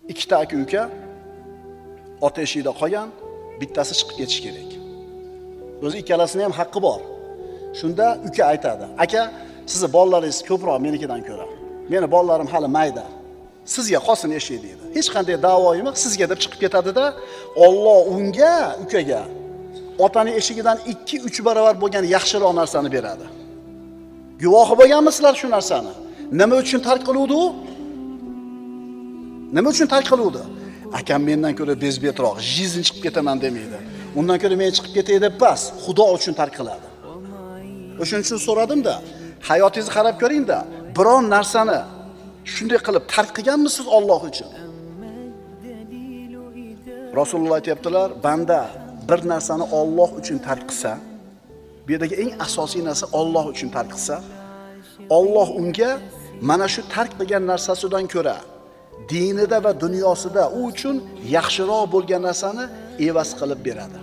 Ikkita aka-uka ota eshikda qolgan, bittasi chiqib ketish kerak. O'zi ikkalasining ham haqqi bor. Shunda uka aytadi: "Aka, sizni bolalaringiz ko'proq menikidan ko'ra. Meni bolalarim hali mayda. Sizga qolsin eshik" deydi. Hech qanday da'vo yo'q, sizga deb chiqib ketadi-da, Alloh unga, ukaga otaning eshigidan 2-3 barobar bo'lgan yaxshiroq narsani beradi. Guvohi bo'lganmisizlar shu narsani? Nima uchun tark qiluvdi u? Nima uchun tark qiluvdi? Akam mendan ko'ra bezbetroq, jizin chiqib ketaman demaydi. Undan ko'ra men chiqib ketay deb bas, Xudo uchun tark qiladi. O'shuning uchun so'radim-da, hayotingizni qarab ko'ring-da, biron narsani shunday qilib tark qilganmisiz Alloh uchun? Rasululloh aytibdilar, banda bir narsani Alloh uchun tark qilsa, bu yerdagi eng asosiy narsa Alloh uchun tark qilsa, Alloh unga mana shu tark qilgan narsasidan ko'ra dinida va dunyosida u uchun yaxshiroq bo'lgan narsani evaz qilib beradi.